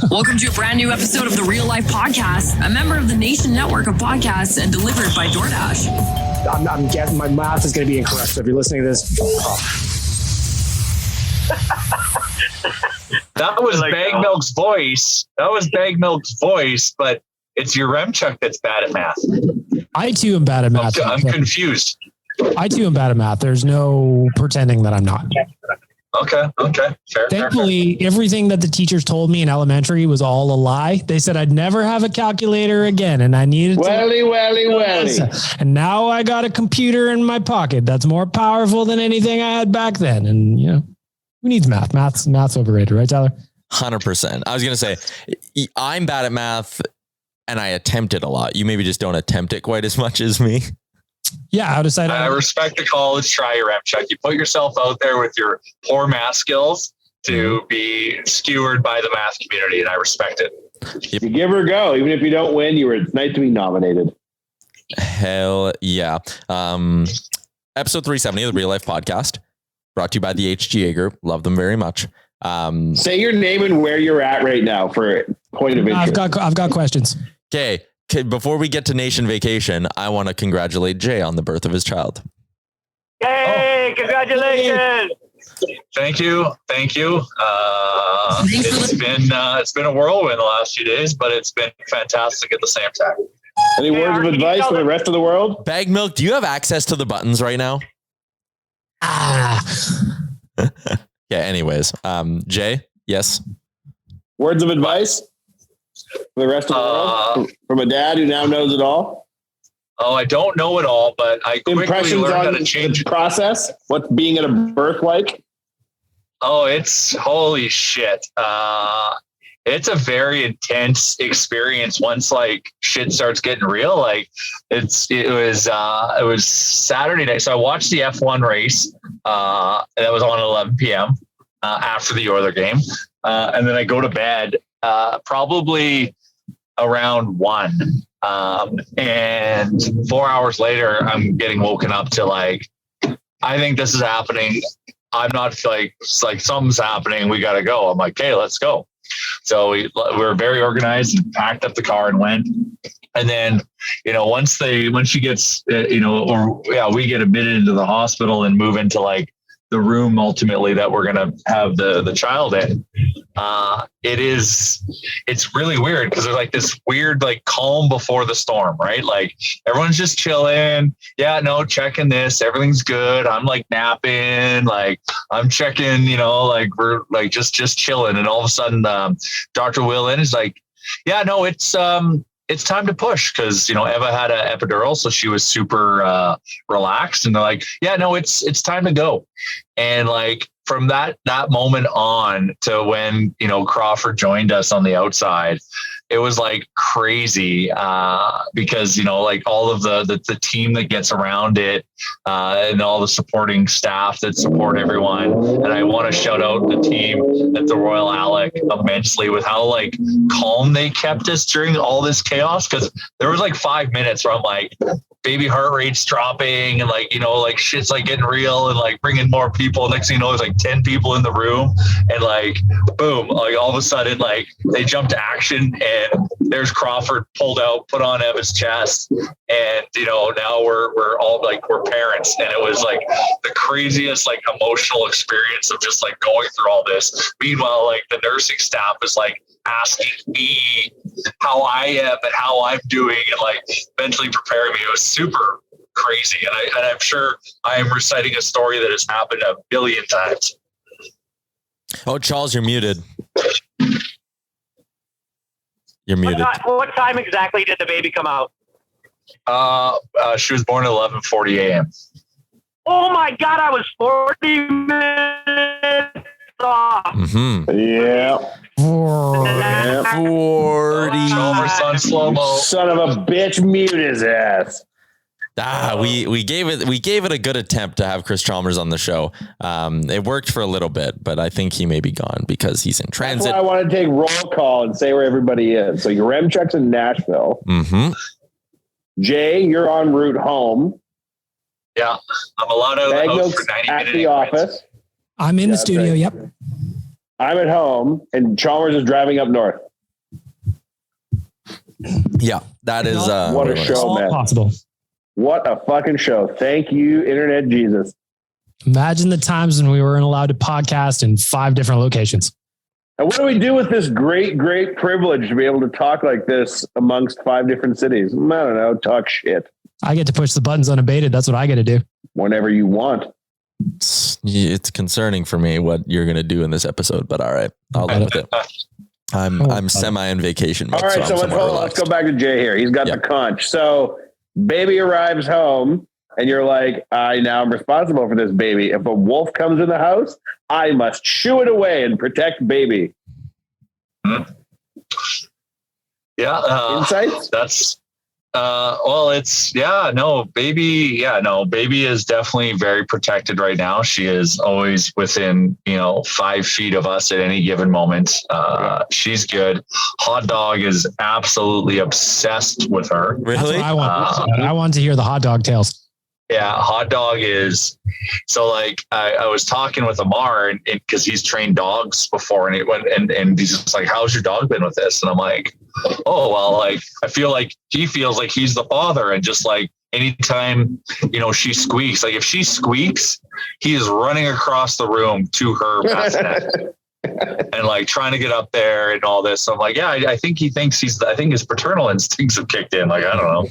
Welcome to a brand new episode of the Real Life Podcast, a member of the Nation Network of podcasts and delivered by DoorDash. I'm guessing my math is going to be incorrect. So if you're listening to this, that was Bag Milk's voice. That was Bag Milk's voice, but it's your Remchuk that's bad at math. I too am bad at math. I'm confused. I too am bad at math. There's no pretending that I'm not. Okay. Fair. Thankfully, everything that the teachers told me in elementary was all a lie. They said I'd never have a calculator again, and I needed welly. And now I got a computer in my pocket that's more powerful than anything I had back then. And who needs math? Math's overrated, right, Tyler? 100%. I was going to say, I'm bad at math, and I attempt it a lot. You maybe just don't attempt it quite as much as me. Yeah, out of sight. I respect the college try your Remchuk. You put yourself out there with your poor math skills to be skewered by the math community, and I respect it. Yep. You give her a go. Even if you don't win, it's nice to be nominated. Hell yeah. Episode 370 of the Real Life Podcast, brought to you by the HGA Group. Love them very much. Say your name and where you're at right now for point of interest. I've got questions. Okay. Before we get to Nation Vacation, I want to congratulate Jay on the birth of his child. Hey, congratulations. Thank you. It's been a whirlwind the last few days, but it's been fantastic at the same time. Any words of advice for the rest of the world? Bag Milk, do you have access to the buttons right now? Yeah, anyways. Jay, yes. Words of advice for the rest of the world? From a dad who now knows it all? Oh, I don't know it all, but I quickly Impressions learned how to on change the process. What's being at a birth like? Oh, it's holy shit. It's a very intense experience once shit starts getting real. It was Saturday night. So I watched the F1 race. That was on at 11 p.m. After the Oilers game. And then I go to bed probably around 1. And 4 hours later, I'm getting woken up to I think this is happening. I'm not something's happening. We got to go. I'm like, hey, let's go. So we were very organized and packed up the car and went. And then, once she gets, we get admitted into the hospital and move into the room ultimately that we're going to have the child in. It's really weird because there's this weird, calm before the storm, right? Everyone's just chilling. Yeah, no, checking this. Everything's good. I'm napping. I'm checking, we're just chilling. And all of a sudden, Dr. Willen is yeah, no, it's time to push because, Eva had an epidural, so she was super relaxed. And they're yeah, no, it's time to go. And from that moment on to when, Crawford joined us on the outside, it was crazy because, all of the team that gets around it and all the supporting staff that support everyone. And I want to shout out the team at the Royal Alec immensely with how calm they kept us during all this chaos. Cause there was 5 minutes where I'm baby heart rate's dropping and shit's getting real and bringing more people. Next thing you know, there's 10 people in the room and boom, all of a sudden they jumped to action and there's Crawford pulled out, put on Eva's chest. And, now we're all we're parents. And it was the craziest, emotional experience of just going through all this. Meanwhile, the nursing staff is asking me how I am and how I'm doing and mentally preparing me. It was super crazy. And I'm sure I am reciting a story that has happened a billion times. Oh, Charles, you're muted. You're muted. What time exactly did the baby come out? She was born at 11:40 a.m. Oh my God, I was 40 minutes off. Mm-hmm. Yeah. 40. Chalmers on slow-mo. Son of a bitch, mute his ass. We gave it a good attempt to have Chris Chalmers on the show. It worked for a little bit, but I think he may be gone because he's in transit. That's why I want to take roll call and say where everybody is. So your Remchuk's in Nashville. Mm-hmm. Jay, you're en route home. Yeah, I'm allowed out of the house for 90 minutes. At the office. I'm in the studio. Right. Yep. I'm at home, and Chalmers is driving up north. Yeah, that is what a show, man. Possible. What a fucking show. Thank you, Internet Jesus. Imagine the times when we weren't allowed to podcast in 5 different locations. And what do we do with this great, great privilege to be able to talk like this amongst 5 different cities? I don't know. Talk shit. I get to push the buttons unabated. That's what I get to do. Whenever you want. It's concerning for me what you're going to do in this episode, but all right, I'll live with it. I'm semi in vacation mode. All right, so let's go back to Jay here. He's got the conch. So baby arrives home and you're like, I now am responsible for this baby. If a wolf comes in the house, I must shoo it away and protect baby. Yeah. Insights? That's, baby is definitely very protected right now. She is always within, 5 feet of us at any given moment. She's good. Hot dog is absolutely obsessed with her. Really? I want to hear the hot dog tales. Yeah, hot dog is so like I was talking with Amar and because he's trained dogs before and he's just like, how's your dog been with this? And I'm like, oh well, like I feel like he feels like he's the father and just like anytime she squeaks, like if she squeaks, he is running across the room to her bassinet and like trying to get up there and all this. So I'm like, yeah, I think he thinks I think his paternal instincts have kicked in. Like, I don't know.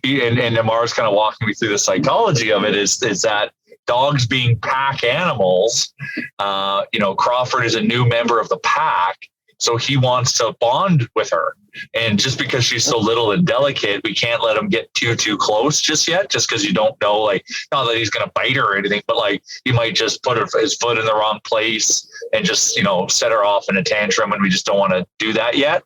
And Amar's kind of walking me through the psychology of it is that dogs being pack animals, Crawford is a new member of the pack. So he wants to bond with her. And just because she's so little and delicate, we can't let him get too close just yet, just because you don't know, like, not that he's going to bite her or anything, but like he might just put his foot in the wrong place and just, set her off in a tantrum. And we just don't want to do that yet.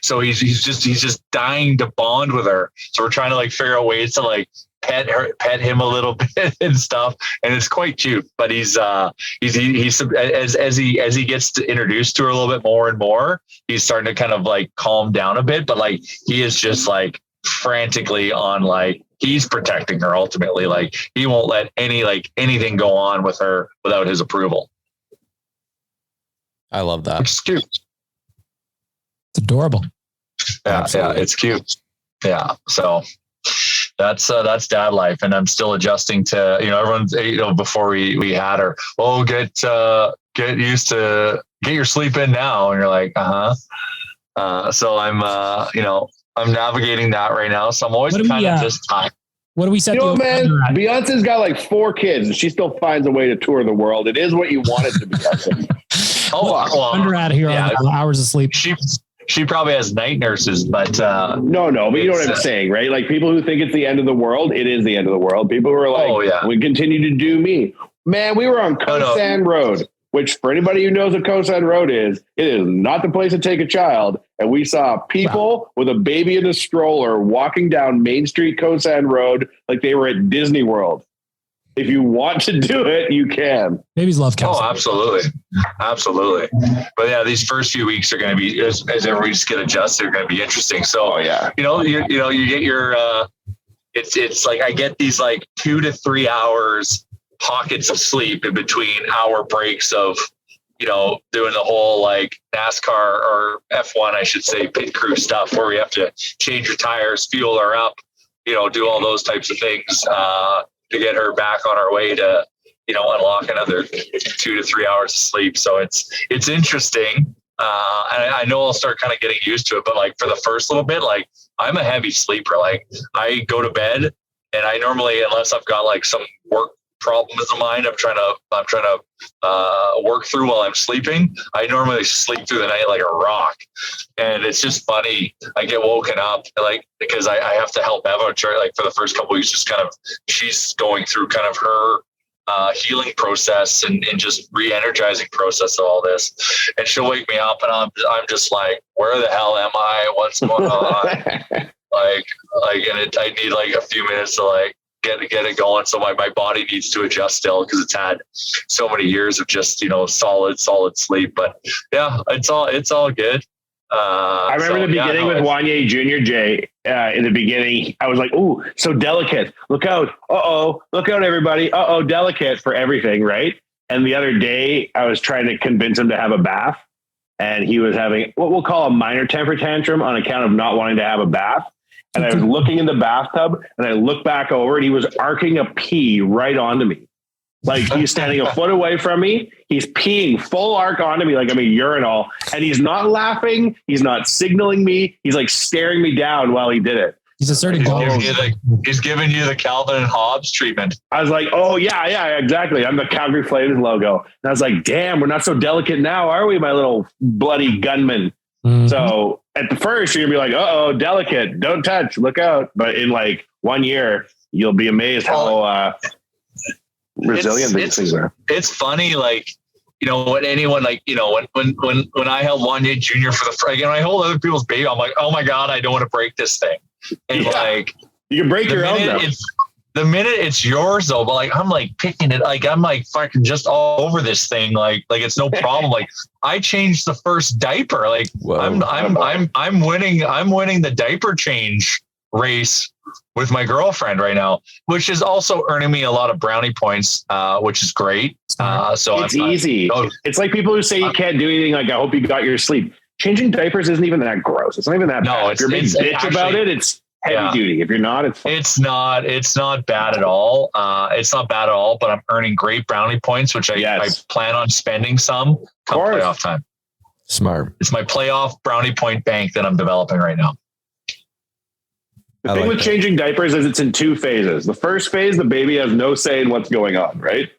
So he's just dying to bond with her. So we're trying to like figure out ways to like pet him a little bit and stuff, and it's quite cute. But he's as he gets introduced to her a little bit more and more, he's starting to kind of like calm down a bit. But like he is just like frantically on, like he's protecting her ultimately. Like he won't let anything go on with her without his approval. I love that. It's cute. It's adorable. Yeah, it's cute. Yeah, so. That's dad life, and I'm still adjusting to everyone's before we had her. Oh, get used to get your sleep in now, and you're like so I'm I'm navigating that right now. So I'm always kind of just tired. What do we set? Man, Beyonce's got like 4 kids, and she still finds a way to tour the world. It is what you want it to be. Under out of here on hours of sleep. She probably has night nurses, but no, but you know what I'm saying, right? Like people who think it's the end of the world, it is the end of the world. People who are like, we continue to do me. Man, we were on Kosan Road, which for anybody who knows what Kosan Road is, it is not the place to take a child. And we saw people with a baby in a stroller walking down Main Street, Kosan Road, like they were at Disney World. If you want to do it, you can. Babies love cows. Oh, absolutely. But yeah, these first few weeks are going to be, as everybody just get adjusted, are going to be interesting. So, you get your, it's like, I get these like 2 to 3 hours pockets of sleep in between hour breaks of, doing the whole like NASCAR or F1, I should say, pit crew stuff where we have to change your tires, fuel her up, do all those types of things, to get her back on our way to, unlock another 2 to 3 hours of sleep. So it's interesting. And I know I'll start kind of getting used to it, but like for the first little bit, like I'm a heavy sleeper. Like I go to bed and I normally, unless I've got like some work problems of mine, I'm trying to work through while I'm sleeping. I normally sleep through the night like a rock. And it's just funny. I get woken up like, because I have to help Eva like for the first couple of weeks, just kind of, she's going through kind of her healing process and just re-energizing process of all this. And she'll wake me up and I'm just like, where the hell am I? What's going on? I need like a few minutes to like get it going. So my body needs to adjust still because it's had so many years of just, solid sleep. But yeah, it's all good. I remember the beginning with Wanye Jr. Jay. In the beginning, I was like, "Ooh, so delicate! Look out! Look out, everybody! Delicate for everything, right?" And the other day, I was trying to convince him to have a bath, and he was having what we'll call a minor temper tantrum on account of not wanting to have a bath. And I was looking in the bathtub, and I looked back over, and he was arcing a pee right onto me. Like, he's standing a foot away from me. He's peeing full arc onto me like I'm a urinal, and he's not laughing. He's not signaling me. He's like staring me down while he did it. He's asserting goals. He's giving you the Calvin and Hobbes treatment. I was like, oh, yeah, exactly. I'm the Calgary Flames logo. And I was like, damn, we're not so delicate now, are we, my little bloody gunman? Mm-hmm. So at the first, you're going to be like, uh-oh, delicate, don't touch, look out. But in like 1 year, you'll be amazed how resilient these things are. It's funny, like, you know, when anyone, like, you know, when I held Wanye Jr. for the, I hold other people's baby, I'm like, oh my God, I don't want to break this thing. And like, you can break your own though. The minute it's yours though, but like, I'm like picking it, like, I'm like fucking just all over this thing. Like it's no problem. Like, I changed the first diaper. Like, whoa, I'm winning the diaper change race with my girlfriend right now, which is also earning me a lot of brownie points, which is great. So it's easy. It's like people who say you can't do anything. Like, I hope you got your sleep. Changing diapers isn't even that gross. It's not even that bad. If you're being bitch about it, it's heavy duty. If you're not, it's fine. It's not bad at all. It's not bad at all, but I'm earning great brownie points, which I plan on spending some come playoff time. Smart. It's my playoff brownie point bank that I'm developing right now. The thing with changing diapers is it's in two phases. The first phase, the baby has no say in what's going on, right?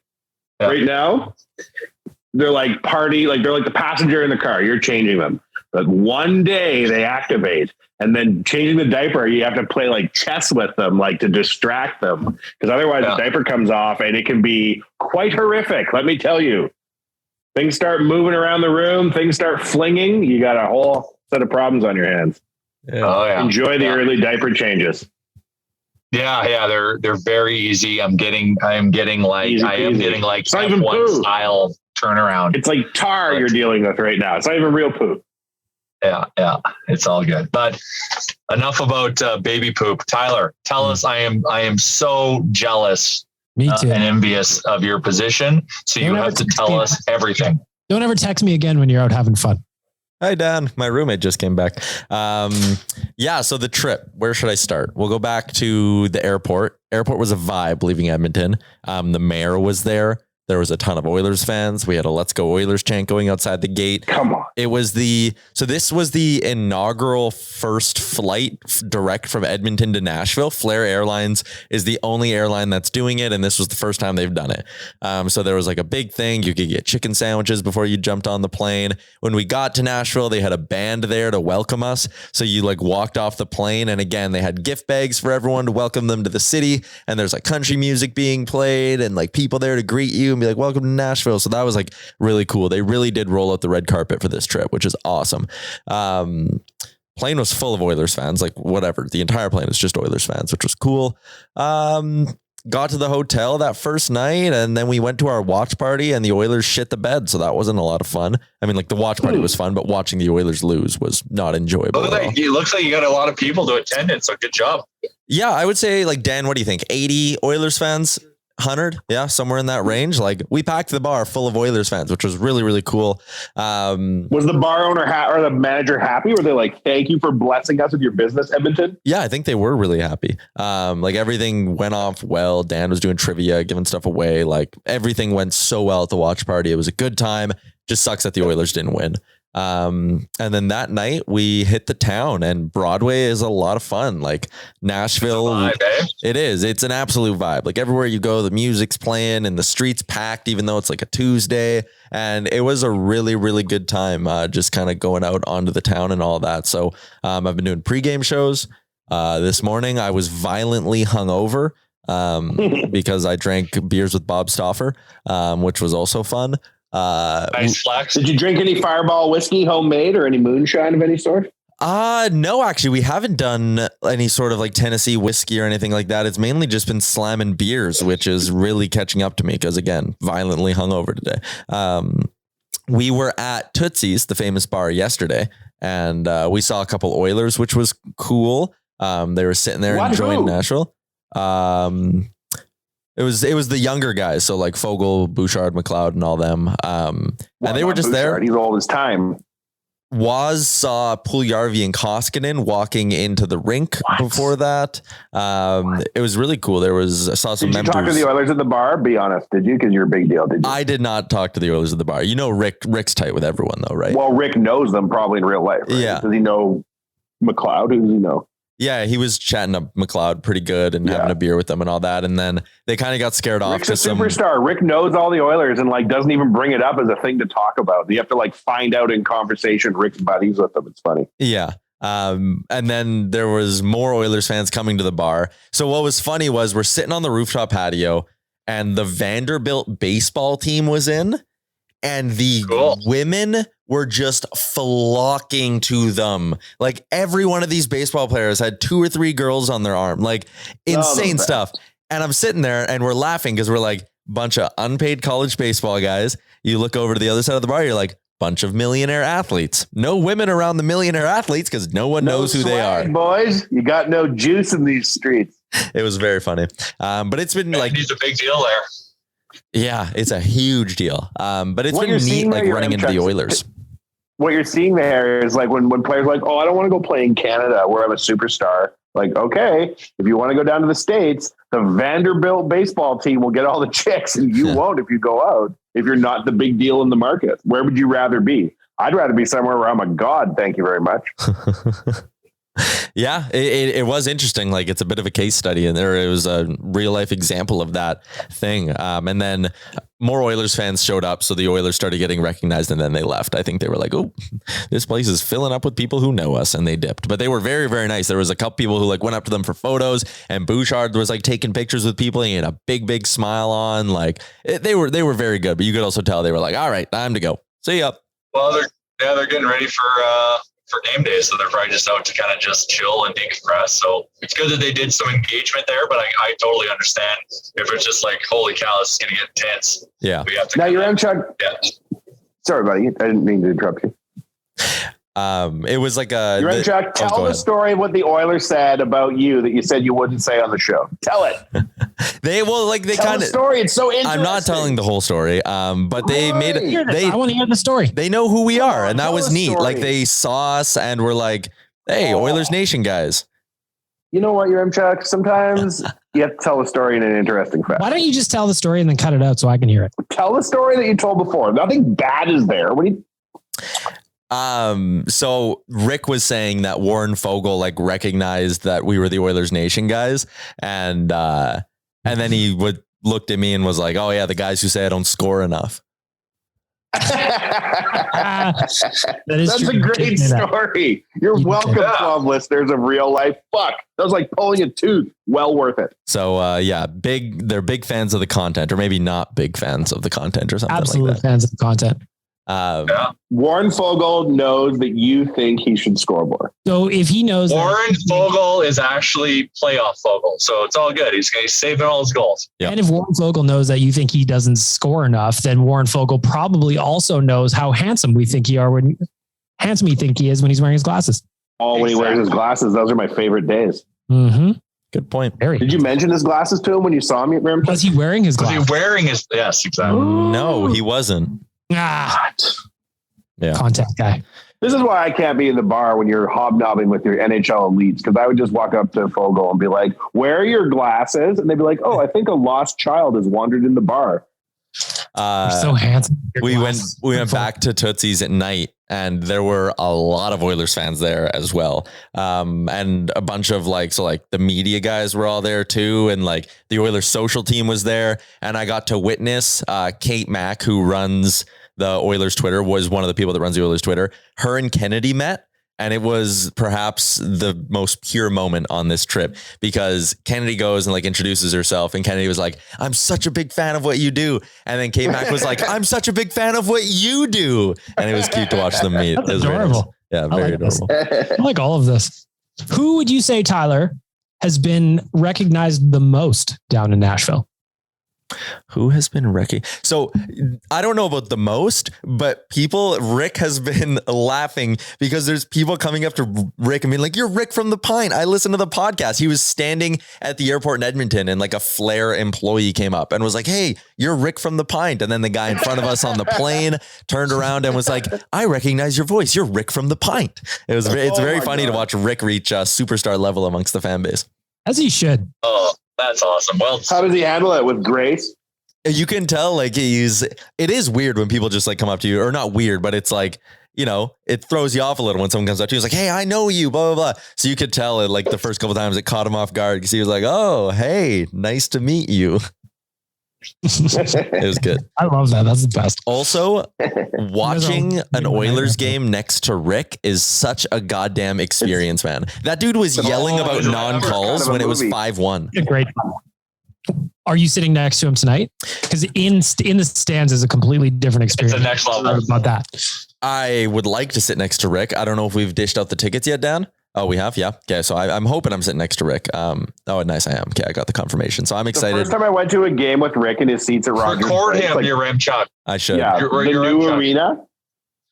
Yeah. Right now, they're like they're like the passenger in the car. You're changing them. But one day they activate, and then changing the diaper, you have to play like chess with them, like to distract them. Because otherwise the diaper comes off and it can be quite horrific. Let me tell you, things start moving around the room. Things start flinging. You got a whole set of problems on your hands. Yeah. Oh, yeah. Enjoy the early diaper changes. Yeah, they're very easy. I am getting like F1 style turnaround. It's like tar you're dealing with right now. It's not even real poop. Yeah, it's all good. But enough about baby poop. Tyler, tell us. I am so jealous and envious of your position. So you have to tell us everything. Don't ever text me again when you're out having fun. Hi, Dan. My roommate just came back. So the trip, where should I start? We'll go back to the airport. Airport was a vibe leaving Edmonton. The mayor was there. There was a ton of Oilers fans. We had a Let's Go Oilers chant going outside the gate. Come on. This was the inaugural first flight direct from Edmonton to Nashville. Flair Airlines is the only airline that's doing it. And this was the first time they've done it. So there was like a big thing. You could get chicken sandwiches before you jumped on the plane. When we got to Nashville, they had a band there to welcome us. So you like walked off the plane. And again, they had gift bags for everyone to welcome them to the city. And there's like country music being played and like people there to greet you and be like, welcome to Nashville. So that was like really cool. They really did roll out the red carpet for this trip, which is awesome. Plane was full of Oilers fans, like whatever. The entire plane was just Oilers fans, which was cool. Got to the hotel that first night and then we went to our watch party and the Oilers shit the bed. So that wasn't a lot of fun. I mean, like the watch party was fun, but watching the Oilers lose was not enjoyable. It looks like you got a lot of people to attend it. So good job. Yeah, I would say like, Dan, what do you think? 80 Oilers fans? 100, yeah, somewhere in that range. Like we packed the bar full of Oilers fans, which was really, really cool. Was the bar owner or the manager happy? Were they like, thank you for blessing us with your business, Edmonton? Yeah, I think they were really happy. Like everything went off well. Dan was doing trivia, giving stuff away. Like everything went so well at the watch party. It was a good time. Just sucks that the Oilers didn't win. And then that night we hit the town and Broadway is a lot of fun. Like Nashville, it is. It's an absolute vibe. Like everywhere you go, the music's playing and the streets packed, even though it's like a Tuesday. And it was a really, really good time. Just kind of going out onto the town and all that. So I've been doing pregame shows. This morning I was violently hungover because I drank beers with Bob Stauffer, which was also fun. Nice flex. Did you drink any Fireball whiskey homemade or any moonshine of any sort? No, actually, we haven't done any sort of like Tennessee whiskey or anything like that. It's mainly just been slamming beers, which is really catching up to me because, again, violently hungover today. We were at Tootsie's, the famous bar, yesterday, and we saw a couple Oilers, which was cool. They were sitting there enjoying Nashville. It was the younger guys, so like Fogle, Bouchard, McLeod, and all them. And they were just Bouchard, there. He's old as time. Waz saw Puljujarvi and Koskinen walking into the rink before that. It was really cool. I saw some members. Did you talk to the Oilers at the bar? Be honest. Did you? Because you're a big deal. Did you? I did not talk to the Oilers at the bar. You know, Rick's tight with everyone though, right? Well, Rick knows them probably in real life. Right? Yeah. Does he know McLeod? Who does he know? Yeah, he was chatting up McLeod pretty good and having a beer with them and all that. And then they kind of got scared off. Rick's a superstar. Rick knows all the Oilers and like doesn't even bring it up as a thing to talk about. You have to like find out in conversation Rick's buddies with them. It's funny. Yeah. And then there was more Oilers fans coming to the bar. So what was funny was we're sitting on the rooftop patio and the Vanderbilt baseball team was in and the women were just flocking to them. Like every one of these baseball players had 2 or 3 girls on their arm, like insane stuff. And I'm sitting there and we're laughing because we're like bunch of unpaid college baseball guys. You look over to the other side of the bar, you're like bunch of millionaire athletes. No women around the millionaire athletes because no one knows who they are. Boys, you got no juice in these streets. It was very funny. But it's been like he's a big deal there. Yeah, it's a huge deal. But it's been neat like running into the Oilers. What you're seeing there is like when players are like, oh, I don't want to go play in Canada where I'm a superstar. Like, okay, if you want to go down to the States, the Vanderbilt baseball team will get all the chicks and you won't if you go out, if you're not the big deal in the market. Where would you rather be? I'd rather be somewhere where I'm a god. Thank you very much. Yeah, it was interesting. Like it's a bit of a case study and it was a real life example of that thing. And then more Oilers fans showed up. So the Oilers started getting recognized and then they left. I think they were like, oh, this place is filling up with people who know us, and they dipped. But they were very, very nice. There was a couple people who like went up to them for photos, and Bouchard was like taking pictures with people. And he had a big, big smile on. Like they were very good, but you could also tell they were like, all right, time to go. See ya. Well, they're getting ready for game day, so they're probably just out to kind of just chill and decompress. So it's good that they did some engagement there, but I totally understand if it's just like, holy cow, this is going to get intense. Yeah. We have to now you're in Chuck. Yeah. Sorry, buddy. I didn't mean to interrupt you. It was like a Chuck, tell the story of what the Oilers said about you that you said you wouldn't say on the show. Tell it. They tell kind the story. It's so interesting. I'm not telling the whole story. But they made it. I want to hear the story. They know who we are, and that was neat. Like they saw us and were like, "Hey, Oilers Nation guys." You know what, Chuck? Sometimes you have to tell the story in an interesting fashion. Why don't you just tell the story and then cut it out so I can hear it? Tell the story that you told before. Nothing bad is there. What do you? So Rick was saying that Warren Fogle like recognized that we were the Oilers Nation guys, and then he looked at me and was like, "Oh yeah, the guys who say I don't score enough." That's a great story. You're welcome, club listeners of Real Life. Fuck, that was like pulling a tooth. Well worth it. So they're big fans of the content, or maybe not big fans of the content, or something. Absolute like that. fans of the content. Warren Fogle knows that you think he should score more. So if he knows, Warren Fogle is actually playoff Fogle, so it's all good. He's saving all his goals. Yep. And if Warren Fogle knows that you think he doesn't score enough, then Warren Fogle probably also knows how handsome we think he is when he's wearing his glasses. Oh, when he wears his glasses, those are my favorite days. Mm-hmm. Good point. Did you mention his glasses to him when you saw him at Rim? Was he wearing his glasses? Was he wearing his? Yes, exactly. No, he wasn't. Yeah. Contact guy. This is why I can't be in the bar when you're hobnobbing with your NHL elites, because I would just walk up to Fogle and be like, where are your glasses? And they'd be like, oh, I think a lost child has wandered in the bar. You're so handsome. We went back to Tootsie's at night, and there were a lot of Oilers fans there as well. And a bunch of the media guys were all there too. And like the Oilers social team was there. And I got to witness Kate Mack, who runs the Oilers Twitter, was one of the people that runs the Oilers Twitter. Her and Kennedy met. And it was perhaps the most pure moment on this trip, because Kennedy goes and introduces herself, and Kennedy was like, I'm such a big fan of what you do. And then Kate Mack was like, I'm such a big fan of what you do. And it was cute to watch them meet. That's it was adorable. Very nice. Yeah, very adorable. I like all of this. Who would you say, Tyler, has been recognized the most down in Nashville? Who has been wrecking? So I don't know about the most, but Rick has been laughing because there's people coming up to Rick and being like, "You're Rick from the Pint. I listened to the podcast." He was standing at the airport in Edmonton and like a Flair employee came up and was like, "Hey, you're Rick from the Pint." And then the guy in front of us on the plane turned around and was like, "I recognize your voice. You're Rick from the Pint." It's very funny to watch Rick reach superstar level amongst the fan base. As he should. Oh, that's awesome. Well, how does he handle it? With grace? You can tell like it is weird when people just like come up to you, or not weird, but it's like, you know, it throws you off a little when someone comes up to you. It's like, "Hey, I know you, blah, blah, blah." So you could tell it like the first couple of times it caught him off guard because he was like, "Oh, hey, nice to meet you." It was good. I love that. That's the best. Also, watching an Oilers game next to Rick is such a goddamn experience, man. That dude was yelling about non-calls when it was 5-1. Great. Are you sitting next to him tonight? Because in the stands is a completely different experience. It's the next level. About that. I would like to sit next to Rick. I don't know if we've dished out the tickets yet, Dan. Oh, we have? Yeah. Okay. So I'm hoping I'm sitting next to Rick. Oh, nice. I am. Okay. I got the confirmation. So I'm excited. The first time I went to a game with Rick and his seats at Rogers. Record him, like, your Chuck. I should. Yeah. The new arena.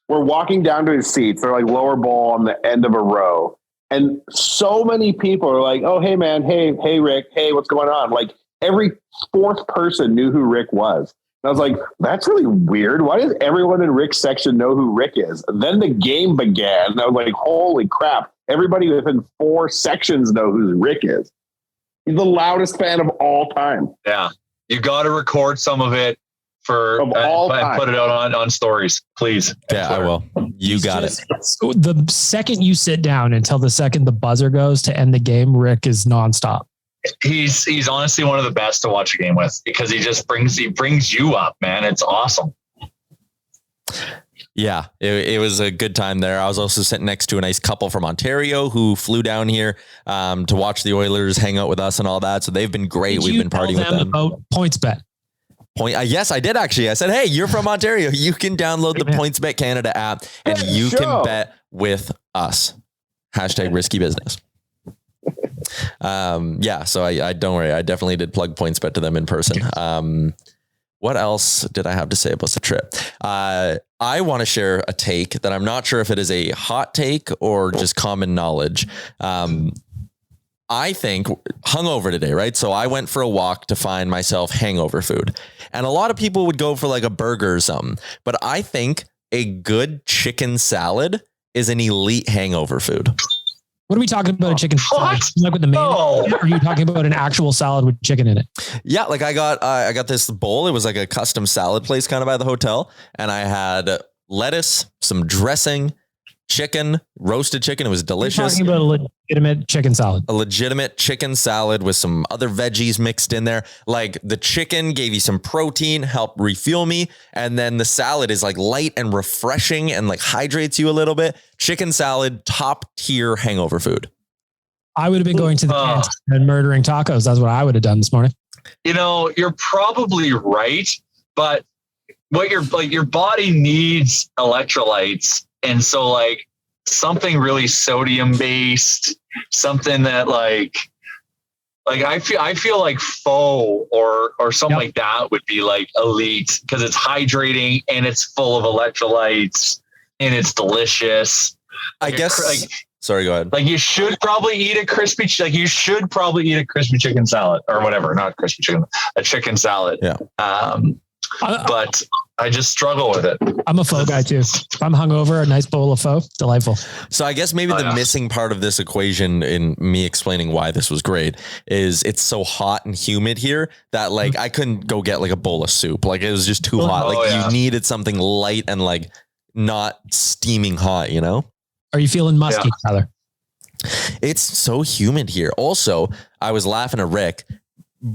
We're walking down to his seats. They're like lower bowl on the end of a row. And so many people are like, "Oh, hey, man. Hey, Rick. Hey, what's going on?" Like, every fourth person knew who Rick was. And I was like, that's really weird. Why does everyone in Rick's section know who Rick is? And then the game began. And I was like, holy crap. Everybody within 4 sections know who Rick is. He's the loudest fan of all time. Yeah. You got to record some of it and put it out on stories, please. Yeah, I will. You got it. The second you sit down until the second the buzzer goes to end the game, Rick is nonstop. He's honestly one of the best to watch a game with because he brings you up, man. It's awesome. Yeah, it was a good time there. I was also sitting next to a nice couple from Ontario who flew down here to watch the Oilers, hang out with us and all that. So they've been great. We've been partying with them. About PointsBet. Yes, I did actually. I said, "Hey, you're from Ontario. You can download the PointsBet Canada app and you can bet with us." #risky business. So I don't worry. I definitely did plug PointsBet to them in person. What else did I have to say about the trip? I want to share a take that I'm not sure if it is a hot take or just common knowledge. I think hungover today, right? So I went for a walk to find myself hangover food, and a lot of people would go for like a burger or something, but I think a good chicken salad is an elite hangover food. What are we talking about? A chicken salad? Like with the main? Or are you talking about an actual salad with chicken in it? Yeah, like I got this bowl. It was like a custom salad place kind of by the hotel, and I had lettuce, some dressing, chicken, roasted chicken. It was delicious. You're talking about a legitimate chicken salad. A legitimate chicken salad with some other veggies mixed in there. Like the chicken gave you some protein, helped refuel me. And then the salad is like light and refreshing and like hydrates you a little bit. Chicken salad, top tier hangover food. I would have been going to the canteen and murdering tacos. That's what I would have done this morning. You know, you're probably right, but what your body needs electrolytes. And so like something really sodium based, something that like I feel like pho or something like that would be like elite because it's hydrating and it's full of electrolytes and it's delicious. I guess sorry, go ahead. Like you should probably eat a crispy chicken salad or whatever, not crispy chicken, a chicken salad. Yeah. But I just struggle with it. I'm a pho guy too. If I'm hungover, a nice bowl of pho, delightful. So I guess maybe the missing part of this equation in me explaining why this was great is it's so hot and humid here that like I couldn't go get like a bowl of soup. Like it was just too hot. You needed something light and like not steaming hot, you know? Are you feeling musky, Tyler? It's so humid here. Also, I was laughing at Rick.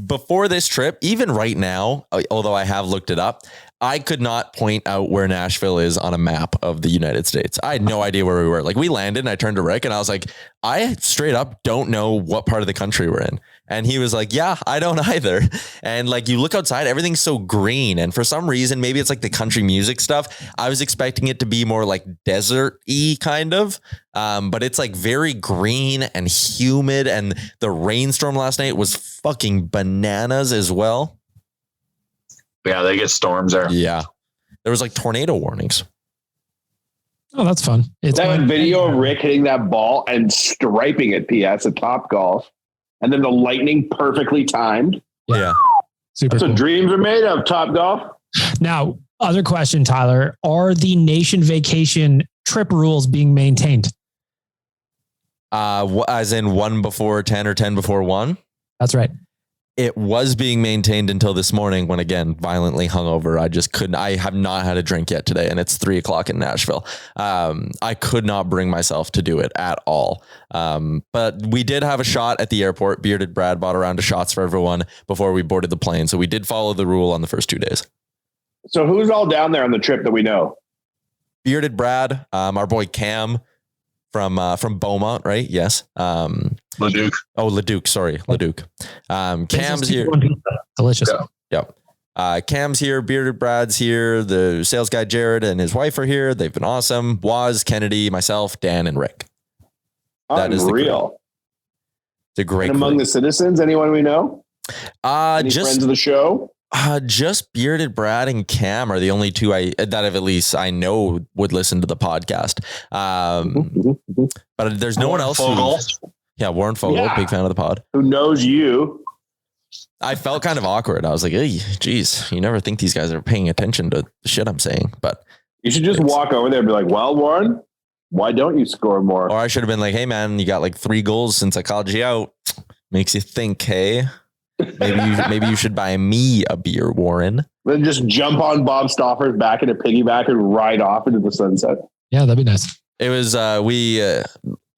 Before this trip, even right now, although I have looked it up, I could not point out where Nashville is on a map of the United States. I had no idea where we were. Like we landed and I turned to Rick and I was like, I straight up don't know what part of the country we're in. And he was like, yeah, I don't either. And like you look outside, everything's so green. And for some reason, maybe it's like the country music stuff. I was expecting it to be more like desert-y kind of. But it's like very green and humid. And the rainstorm last night was fucking bananas as well. Yeah, they get storms there. Yeah. There was like tornado warnings. Oh, that's fun. It's that video of Rick hitting that ball and striping it, PS, at Top Golf. And then the lightning perfectly timed. Yeah. Super That's cool. what dreams are made of, Top Golf. Now, other question, Tyler. Are the nation vacation trip rules being maintained? As in 1 before 10 or 10 before 1? That's right. It was being maintained until this morning when, again, violently hungover. I just couldn't. I have not had a drink yet today, and it's 3:00 in Nashville. I could not bring myself to do it at all. But we did have a shot at the airport. Bearded Brad bought a round of shots for everyone before we boarded the plane. So we did follow the rule on the first 2 days. So who's all down there on the trip that we know? Bearded Brad, our boy Cam from Beaumont, right? Yes. Leduc. Oh, Leduc. Sorry, Leduc. Cam's here. Delicious. Yeah. Yep. Cam's here. Bearded Brad's here. The sales guy Jared and his wife are here. They've been awesome. Waz, Kennedy, myself, Dan, and Rick. That is real. It's a great. And among the citizens, anyone we know? Any friends of the show? Just Bearded Brad and Cam are the only two that at least I know would listen to the podcast. But there's no one else. Warren Fogle, big fan of the pod. Who knows you? I felt kind of awkward. I was like, hey, geez, you never think these guys are paying attention to the shit I'm saying. But you should just walk over there and be like, well, Warren, why don't you score more? Or I should have been like, hey, man, you got like 3 goals since I called you out. Makes you think, hey. Maybe you should buy me a beer, Warren. Then just jump on Bob Stauffer's back in a piggyback and ride off into the sunset. Yeah, that'd be nice. It was we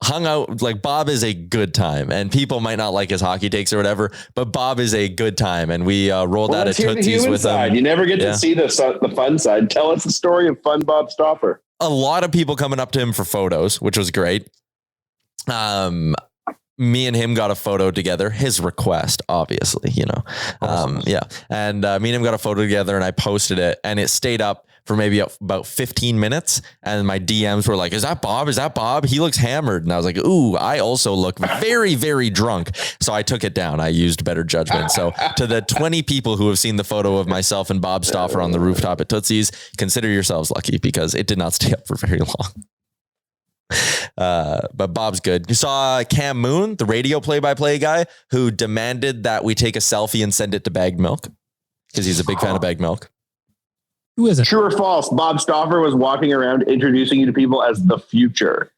hung out. Like, Bob is a good time, and people might not like his hockey takes or whatever, but Bob is a good time, and we rolled out of Tootsies with him. You never get to see the fun side. Tell us the story of fun Bob Stauffer. A lot of people coming up to him for photos, which was great. Me and him got a photo together, his request, obviously, awesome. And me and him got a photo together, and I posted it, and it stayed up for maybe about 15 minutes. And my DMs were like, is that Bob? Is that Bob? He looks hammered. And I was like, ooh, I also look very, very drunk. So I took it down. I used better judgment. So to the 20 people who have seen the photo of myself and Bob Stauffer on the rooftop at Tootsie's, consider yourselves lucky, because it did not stay up for very long. But Bob's good. You saw Cam Moon, the radio play-by-play guy, who demanded that we take a selfie and send it to Bagged Milk because he's a big fan of Bagged Milk. Who is it? True or false? Bob Stauffer was walking around introducing you to people as the future.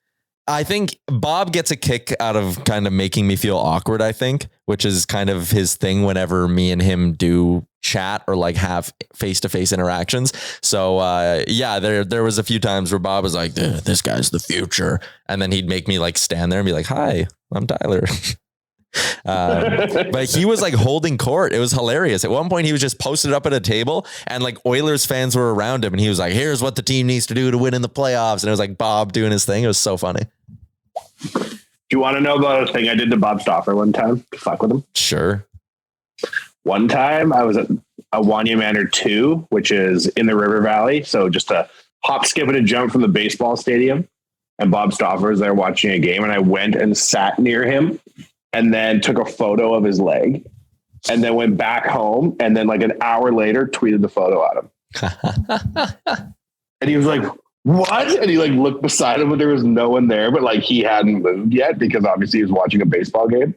I think Bob gets a kick out of kind of making me feel awkward, I think, which is kind of his thing whenever me and him do chat or like have face-to-face interactions. So there was a few times where Bob was like, this guy's the future. And then he'd make me like stand there and be like, hi, I'm Tyler. But he was like holding court. It was hilarious. At one point he was just posted up at a table and like Oilers fans were around him and he was like, here's what the team needs to do to win in the playoffs. And it was like Bob doing his thing. It was so funny. Do you want to know about a thing I did to Bob Stauffer one time to fuck with him? Sure. One time I was at Awanya Manor 2, which is in the River Valley. So just a hop, skip, and a jump from the baseball stadium. And Bob Stauffer was there watching a game. And I went and sat near him and then took a photo of his leg and then went back home. And then like an hour later, tweeted the photo at him. And he was like, what? And he like looked beside him, but there was no one there, but like he hadn't moved yet because obviously he was watching a baseball game.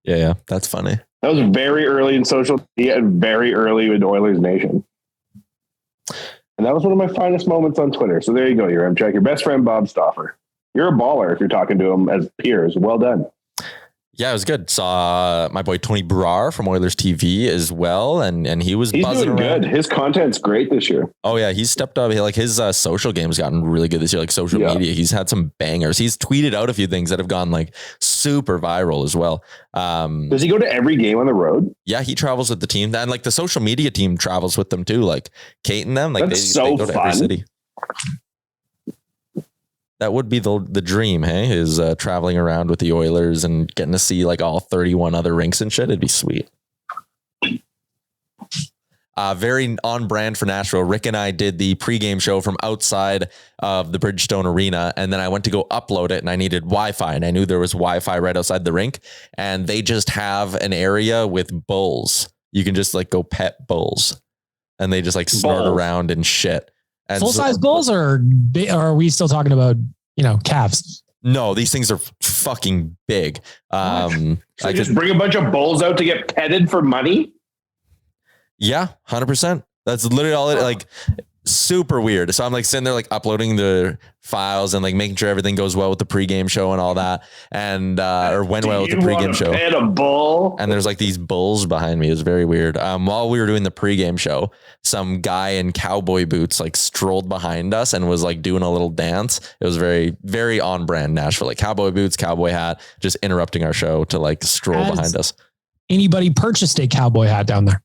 Yeah. That's funny. That was very early in social media and very early in Oilers Nation. And that was one of my finest moments on Twitter. So there you go. Your M-Check, your best friend, Bob Stauffer. You're a baller if you're talking to him as peers. Well done. Yeah, it was good. Saw my boy Tony Brar from Oilers TV as well, and he's buzzing doing around. Good. His content's great this year. Oh yeah, he's stepped up. Like his social game's gotten really good this year. Like social media, he's had some bangers. He's tweeted out a few things that have gone like super viral as well. Does he go to every game on the road? Yeah, he travels with the team, and like the social media team travels with them too. Like Kate and them, like they go to every city. That would be the dream, hey? Is traveling around with the Oilers and getting to see like all 31 other rinks and shit. It'd be sweet. Very on brand for Nashville. Rick and I did the pregame show from outside of the Bridgestone Arena, and then I went to go upload it, and I needed Wi-Fi, and I knew there was Wi-Fi right outside the rink, and they just have an area with bulls. You can just like go pet bulls. and they just like snort around and shit. And full size bulls, or are we still talking about, calves? No, these things are fucking big. So I just bring a bunch of bulls out to get petted for money. Yeah, 100%. That's literally all it like. Super weird. So I'm like sitting there like uploading the files and like making sure everything goes well with the pregame show and all that, and or went well with the pregame show. And a bull. And there's like these bulls behind me. It was very weird. While we were doing the pregame show, some guy in cowboy boots like strolled behind us and was like doing a little dance. It was very, very on brand Nashville, like cowboy boots, cowboy hat, just interrupting our show to like stroll behind us. Anybody purchased a cowboy hat down there?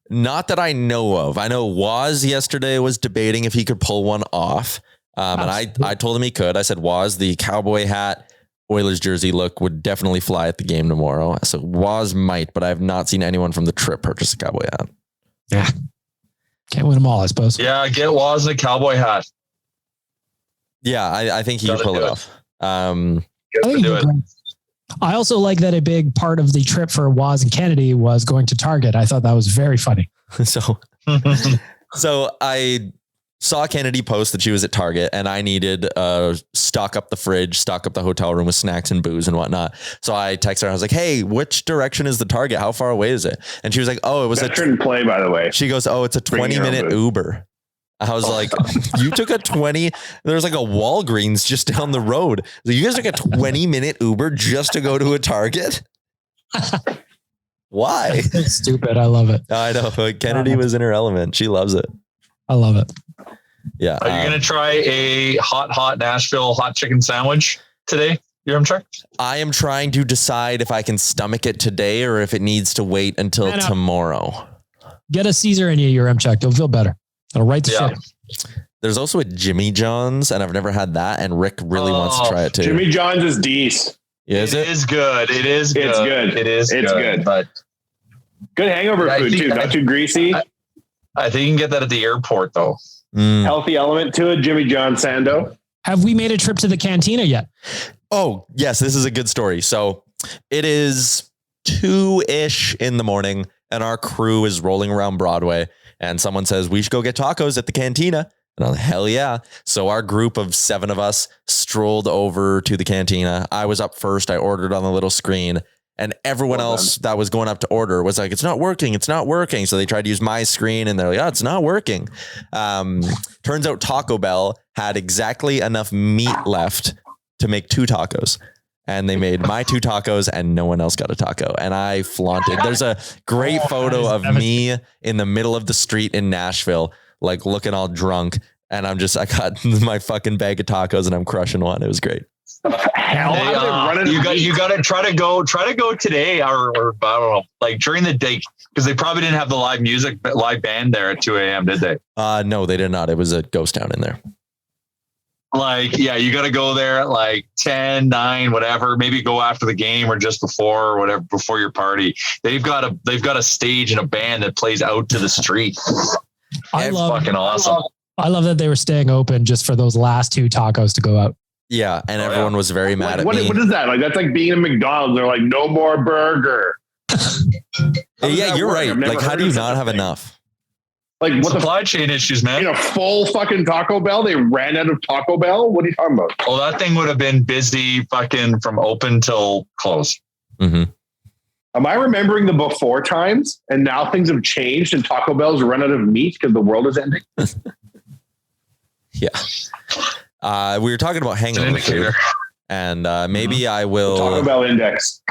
Not that I know of. I know Waz yesterday was debating if he could pull one off. And I told him he could. I said, Waz, the cowboy hat, Oilers jersey look would definitely fly at the game tomorrow. So Waz might, but I have not seen anyone from the trip purchase a cowboy hat. Yeah. Can't win them all, I suppose. Yeah, get Waz a cowboy hat. Yeah, I think he could pull it off. I also like that a big part of the trip for Waz and Kennedy was going to Target. I thought that was very funny. So I saw Kennedy post that she was at Target and I needed stock up the fridge, stock up the hotel room with snacks and booze and whatnot. So I texted her. I was like, hey, which direction is the Target? How far away is it? And she was like, oh, it was a play, by the way. She goes, oh, it's a 20-minute Uber. I was like, you took a 20, there's like a Walgreens just down the road. So you guys took a 20-minute Uber just to go to a Target? Why? Stupid. I love it. I know. Kennedy was in her element. She loves it. I love it. Yeah. Are you going to try a hot Nashville hot chicken sandwich today? I am trying to decide if I can stomach it today or if it needs to wait until tomorrow. Get a Caesar in you, Remchuk. You'll feel better. It'll right the ship. There's also a Jimmy John's, and I've never had that, and Rick really wants to try it too. Jimmy John's is decent. Is it? It is good. It is good. It's good. It's good. But good hangover food too. Not too greasy. I think you can get that at the airport though. Healthy element to it. Jimmy John Sando. Have we made a trip to the cantina yet? Oh, yes. This is a good story. So it is 2-ish in the morning and our crew is rolling around Broadway. And someone says, we should go get tacos at the cantina. And I'm like, hell yeah. So our group of 7 of us strolled over to the cantina. I was up first. I ordered on the little screen. And everyone else that was going up to order was like, it's not working. It's not working. So they tried to use my screen and they're like, oh, it's not working. Turns out Taco Bell had exactly enough meat left to make 2 tacos. And they made my 2 tacos and no one else got a taco. And I flaunted. There's a great photo of me in the middle of the street in Nashville, like looking all drunk. And I got my fucking bag of tacos and I'm crushing one. It was great. You got to try to go today or I don't know, like during the day, because they probably didn't have the live band there at 2 a.m. did they? No, they did not. It was a ghost town in there. Like, yeah, you got to go there at like 10, 9, whatever, maybe go after the game or just before or whatever, before your party. They've got a stage and a band that plays out to the street. Fucking awesome. I love that they were staying open just for those last 2 tacos to go out. Yeah. And everyone was very mad at me. What is that? Like, that's like being in McDonald's. They're like, no more burger. Yeah, you're right. Like, how do you not have enough? Like, what supply chain issues, man? In a full fucking Taco Bell, they ran out of Taco Bell. What are you talking about? Oh, that thing would have been busy fucking from open till close. Mm-hmm. Am I remembering the before times? And now things have changed and Taco Bell's run out of meat because the world is ending? Yeah. We were talking about hangover food. And maybe I will... Taco Bell index.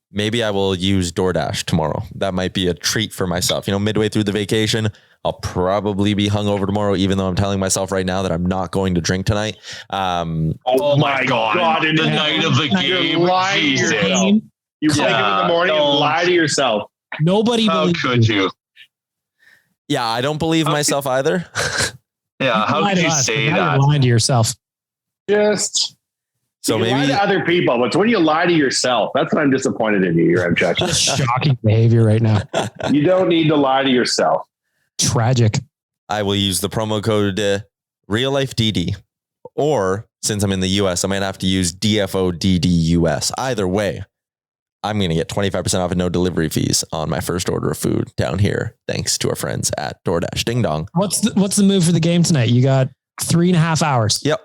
Maybe I will use DoorDash tomorrow. That might be a treat for myself. Midway through the vacation, I'll probably be hungover tomorrow, even though I'm telling myself right now that I'm not going to drink tonight. Oh my God. The night of the game. You wake up in the morning and lie to yourself. How could you? Yeah, I don't believe myself either. Yeah, how could you say that? You're lying to yourself. So maybe lie to other people, but when you lie to yourself, that's when I'm disappointed in you, Remchuk. Shocking behavior right now. You don't need to lie to yourself. Tragic. I will use the promo code RealLifeDD, or since I'm in the US, I might have to use DFODDUS. Either way, I'm going to get 25% off and no delivery fees on my first order of food down here, thanks to our friends at DoorDash. Ding dong. What's the move for the game tonight? You got 3.5 hours. Yep.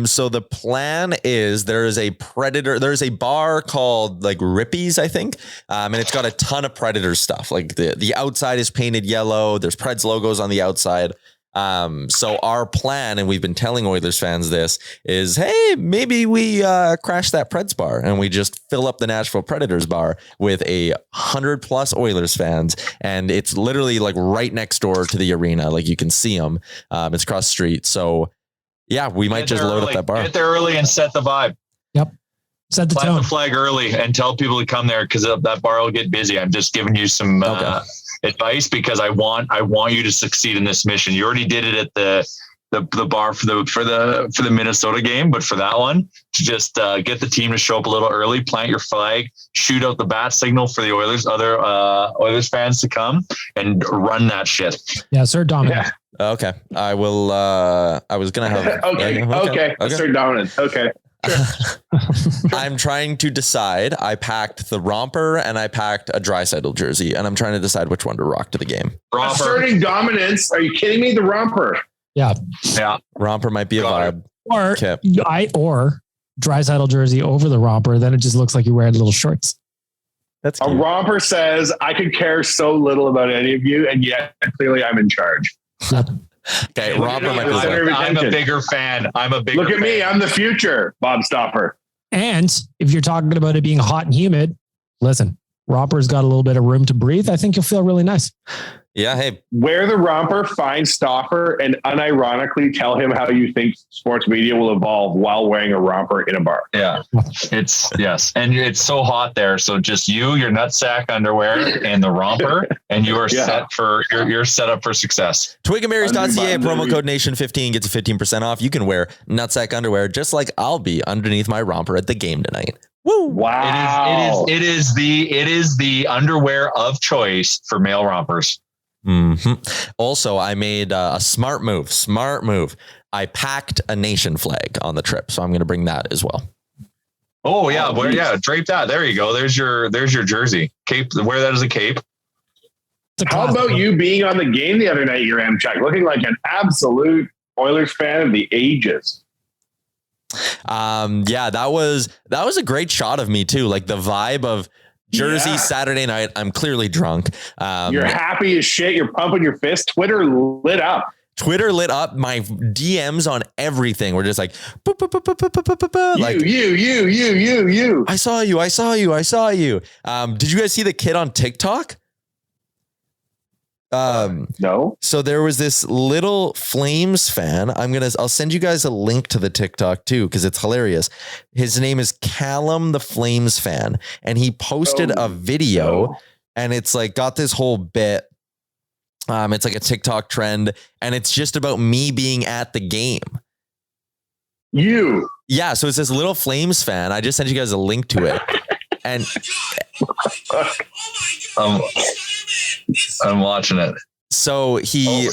So the plan is there's a bar called like Rippies, I think. And it's got a ton of Predator stuff. Like the outside is painted yellow. There's Preds logos on the outside. So our plan, and we've been telling Oilers fans this, is, hey, maybe we crash that Preds bar and we just fill up the Nashville Predators bar with 100+ Oilers fans. And it's literally like right next door to the arena. Like you can see them. It's across the street. So yeah, we might just load up that bar. Get there early and set the vibe. Yep. Set the tone. The flag early and tell people to come there because that bar will get busy. I'm just giving you some advice because I want you to succeed in this mission. You already did it at the bar for the Minnesota game, but for that one, to just get the team to show up a little early, plant your flag, shoot out the bat signal for the other Oilers fans to come and run that shit. Yeah, Sir Dominant. Yeah. Okay, I will. I was gonna have. Okay. Sir Dominant. Okay. Sure. I'm trying to decide. I packed the romper and I packed a Draisaitl jersey, and I'm trying to decide which one to rock to the game. Romper. Asserting dominance. Are you kidding me? The romper. Yeah. Romper might be a vibe. Or Draisaitl jersey over the romper. Then it just looks like you're wearing little shorts. That's cute. A romper says, "I could care so little about any of you, and yet clearly I'm in charge." Okay, romper might be. I'm a bigger fan. Look at me. I'm the future, Bob Stopper. And if you're talking about it being hot and humid, listen, romper's got a little bit of room to breathe. I think you'll feel really nice. Yeah. Hey, wear the romper, find Stopper, and unironically tell him how you think sports media will evolve while wearing a romper in a bar. Yeah, yes. And it's so hot there. So just your nutsack underwear and the romper, and you are you're set up for success. Twigandberries.ca, promo code Nation15 gets you 15% off. You can wear nutsack underwear just like I'll be underneath my romper at the game tonight. Woo! Wow. It is the underwear of choice for male rompers. Mm-hmm. Also, I made a smart move. I packed a nation flag on the trip, so I'm going to bring that as well. Oh yeah, drape that. There you go. There's your jersey. Cape. Wear that as a cape. How about you being on the game the other night, your Amchek, looking like an absolute Oilers fan of the ages? Yeah, that was a great shot of me too. Like the vibe of Jersey Saturday night. I'm clearly drunk. You're happy as shit. You're pumping your fist. Twitter lit up. My DMs on everything were just like, you. I saw you. Did you guys see the kid on TikTok? No. So there was this little Flames fan. I'll send you guys a link to the TikTok too, because it's hilarious. His name is Callum the Flames fan, and he posted a video, and it's like got this whole bit. It's like a TikTok trend, and it's just about me being at the game. Yeah. So it's this little Flames fan. I just sent you guys a link to it, and I'm watching it. So he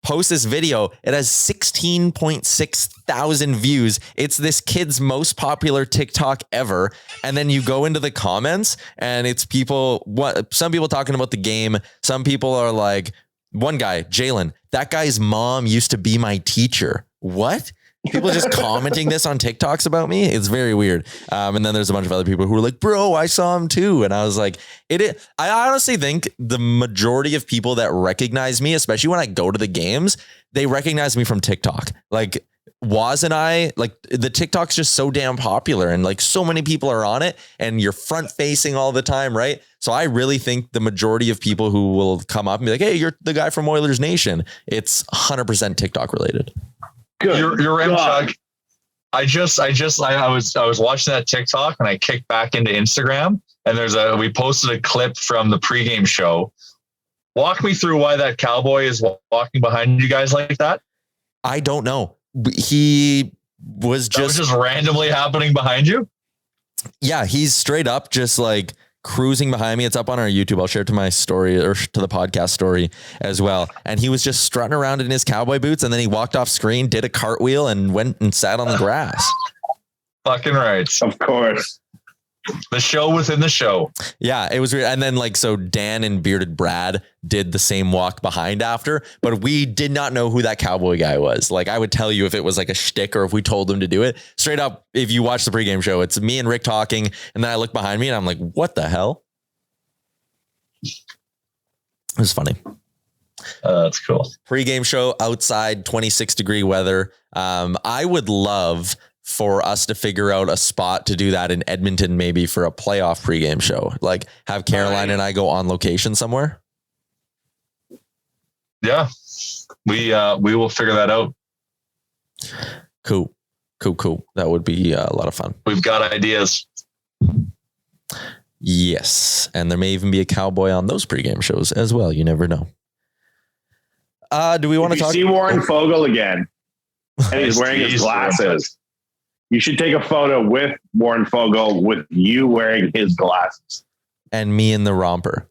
posts this video. It has 16.6 thousand views. It's this kid's most popular TikTok ever. And then you go into the comments and it's some people talking about the game. Some people are like, one guy, Jalen, that guy's mom used to be my teacher. What? People just commenting this on TikToks about me. It's very weird. And then there's a bunch of other people who were like, bro, I saw him too. And I was like, I honestly think the majority of people that recognize me, especially when I go to the games, they recognize me from TikTok. Like Waz and I, like the TikTok's just so damn popular and like so many people are on it and you're front facing all the time. Right. So I really think the majority of people who will come up and be like, hey, you're the guy from Oilers Nation. It's 100% TikTok related. Good. You're in, Chuck. I was watching that TikTok and I kicked back into Instagram and we posted a clip from the pregame show. Walk me through why that cowboy is walking behind you guys like that. I don't know. He was just randomly happening behind you. Yeah. He's straight up just like cruising behind me. It's up on our YouTube. I'll share it to my story or to the podcast story as well. And he was just strutting around in his cowboy boots. And then he walked off screen, did a cartwheel and went and sat on the grass. Fucking right. Of course. The show within the show. Yeah, it was weird. And then so Dan and Bearded Brad did the same walk behind after, but we did not know who that cowboy guy was. I would tell you if it was a shtick or if we told them to do it. Straight up, if you watch the pregame show, it's me and Rick talking, and then I look behind me and I'm like, what the hell? It was funny. That's cool. Pregame show outside, 26-degree weather. I would love for us to figure out a spot to do that in Edmonton, maybe for a playoff pregame show, have Caroline and I go on location somewhere. Yeah, we will figure that out. Cool. That would be a lot of fun. We've got ideas. Yes. And there may even be a cowboy on those pregame shows as well. You never know. Do we want to talk? See Warren Fogle again, and he's wearing his glasses. You should take a photo with Warren Fogle with you wearing his glasses. And me in the romper.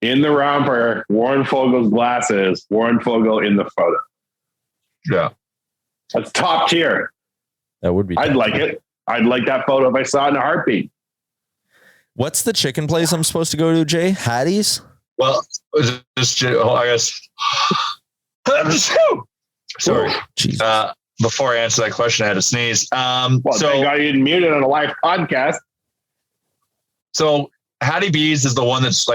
In the romper, Warren Fogle's glasses, Warren Fogle in the photo. Yeah. That's top tier. That would be. I'd like it. I'd like that photo if I saw it in a heartbeat. What's the chicken place I'm supposed to go to, Jay? Hattie's? Well, I guess. Sorry. Before I answer that question, I had to sneeze. Thank God you didn't mute it on a live podcast. So Hattie B's is the one that's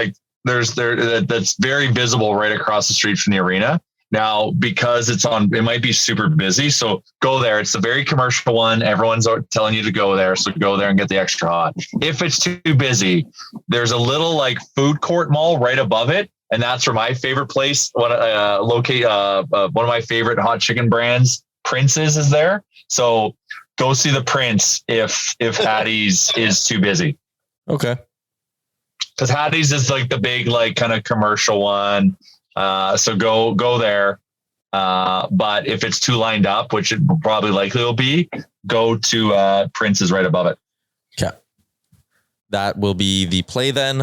that's very visible right across the street from the arena. Now, because it might be super busy. So go there. It's a very commercial one. Everyone's telling you to go there. So go there and get the extra hot. If it's too busy, there's a little food court mall right above it. And that's where my favorite place, one of my favorite hot chicken brands, Prince's, is there. So go see the Prince if Hattie's is too busy. Okay. Because Hattie's is the big kind of commercial one. So go there. But if it's too lined up, which it probably likely will be, go to Prince's right above it. Okay. That will be the play then.